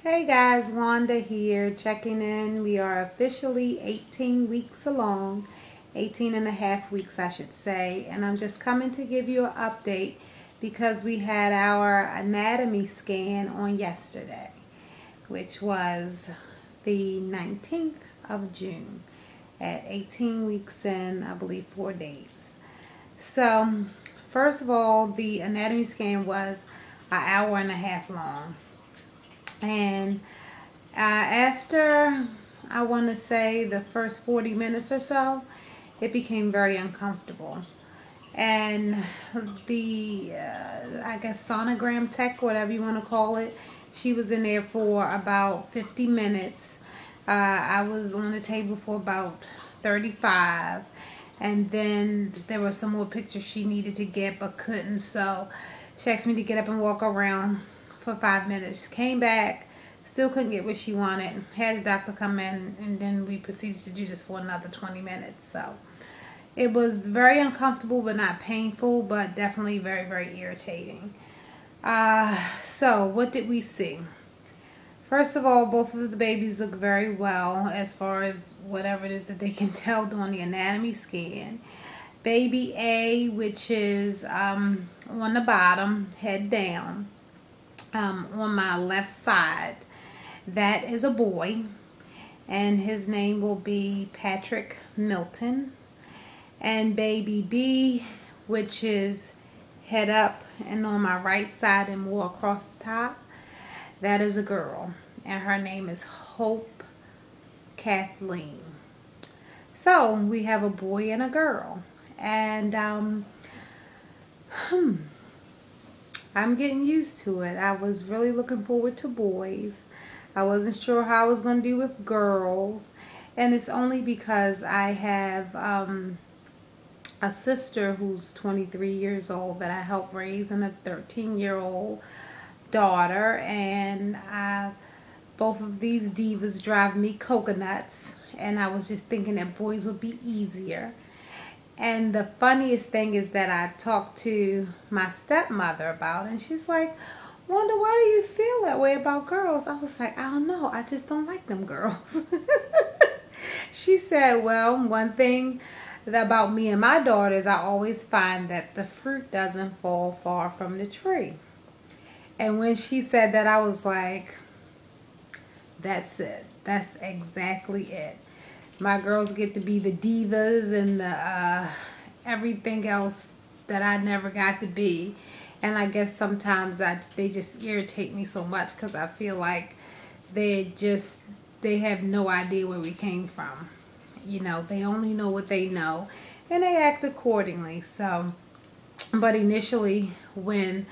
Hey guys, Wanda here, checking in. We are officially 18 weeks along, 18 and a half weeks I should say, and I'm just coming to give you an update because we had our anatomy scan on yesterday, which was the 19th of June at 18 weeks and I believe 4 days. So, first of all, the anatomy scan was an hour and a half long. And after, I want to say, the first 40 minutes or so, it became very uncomfortable. And the, I guess, sonogram tech, whatever you want to call it, she was in there for about 50 minutes. I was on the table for about 35. And then there were some more pictures she needed to get but couldn't. So she asked me to get up and walk around for 5 minutes. Came back, still couldn't get what she wanted. Had the doctor come in, and then we proceeded to do this for another 20 minutes. So it was very uncomfortable, but not painful, but definitely very, very irritating. So what did we see? First of all, both of the babies look very well as far as whatever it is that they can tell on the anatomy scan. Baby A, which is on the bottom, head down, on my left side, that is a boy, and his name will be Patrick Milton. And baby B, which is head up and on my right side and more across the top, that is a girl, and her name is Hope Kathleen. So we have a boy and a girl, and I'm getting used to it. I was really looking forward to boys. I wasn't sure how I was going to do with girls, and it's only because I have a sister who's 23 years old that I help raise, and a 13-year-old daughter, and both of these divas drive me coconuts, and I was just thinking that boys would be easier. And the funniest thing is that I talked to my stepmother about it, and she's like, Wanda, why do you feel that way about girls? I was like, I don't know, I just don't like them girls. She said, well, one thing about me and my daughters, I always find that the fruit doesn't fall far from the tree. And when she said that, I was like, that's it. That's exactly it. My girls get to be the divas and the everything else that I never got to be. And I guess sometimes they just irritate me so much because I feel like they have no idea where we came from. You know, they only know what they know, and they act accordingly. So, but initially when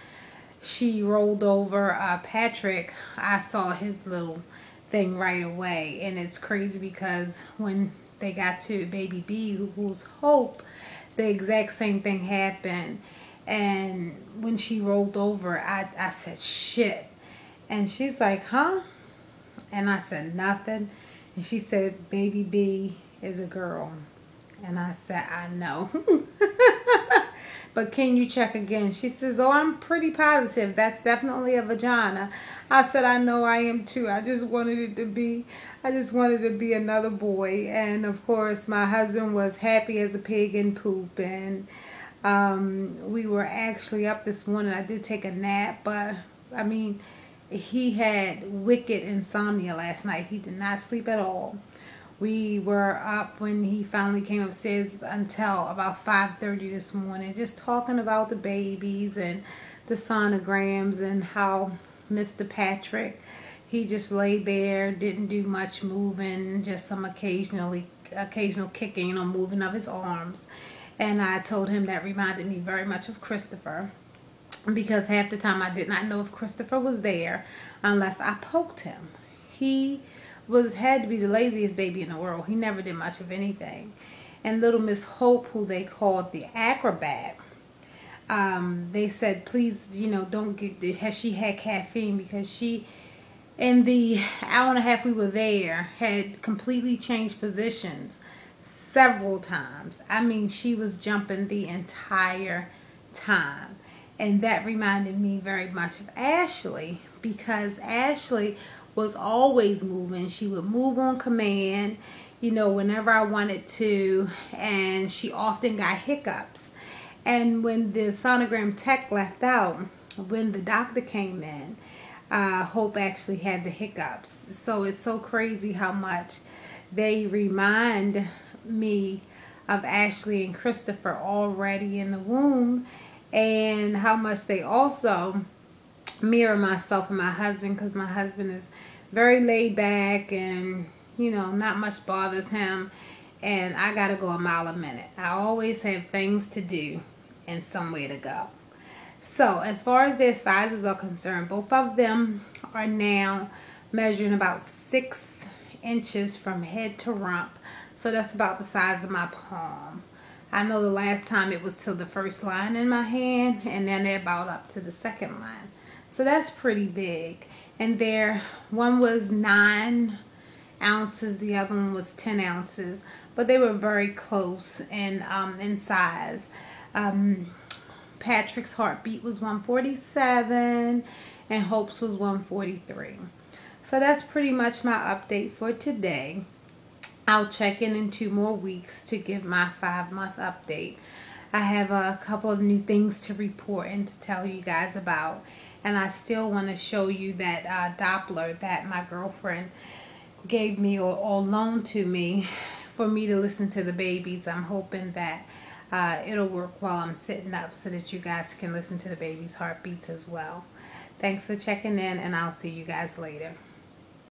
she rolled over Patrick, I saw his little thing right away. And it's crazy because when they got to baby B, who's Hope, the exact same thing happened. And when she rolled over, I said, shit. And she's like, huh? And I said, nothing. And she said, baby B is a girl. And I said, I know. But can you check again? She says, oh, I'm pretty positive. That's definitely a vagina. I said, I know, I am too. I just wanted to be another boy. And of course, my husband was happy as a pig in poop. And we were actually up this morning. I did take a nap, but I mean, he had wicked insomnia last night. He did not sleep at all. We were up when he finally came upstairs until about 5:30 this morning, just talking about the babies and the sonograms and how Mr. Patrick, he just laid there, didn't do much moving, just some occasional kicking or moving of his arms. And I told him that reminded me very much of Christopher, because half the time I did not know if Christopher was there unless I poked him. He had to be the laziest baby in the world. He never did much of anything. And little Miss Hope, who they called the acrobat, they said, please, you know, don't get this. Has she had caffeine? Because she, in the hour and a half we were there, had completely changed positions several times. I mean, she was jumping the entire time. And that reminded me very much of Ashley, because Ashley was always moving. She would move on command, you know, whenever I wanted to, and she often got hiccups. And when the sonogram tech left out, when the doctor came in, Hope actually had the hiccups. So it's so crazy how much they remind me of Ashley and Christopher already in the womb, and how much they also mirror myself and my husband, because my husband is very laid back and, you know, not much bothers him, and I gotta go a mile a minute. I always have things to do and somewhere to go. So as far as their sizes are concerned, both of them are now measuring about 6 inches from head to rump. So that's about the size of my palm. I know the last time it was to the first line in my hand, and then they're about up to the second line. So that's pretty big. And one was 9 ounces, the other one was 10 ounces, but they were very close in size. Patrick's heartbeat was 147 and Hope's was 143. So that's pretty much my update for today. I'll check in 2 more weeks to give my 5-month update. I have a couple of new things to report and to tell you guys about. And I still want to show you that Doppler that my girlfriend gave me or loaned to me for me to listen to the babies. I'm hoping that it'll work while I'm sitting up so that you guys can listen to the baby's heartbeats as well. Thanks for checking in, and I'll see you guys later.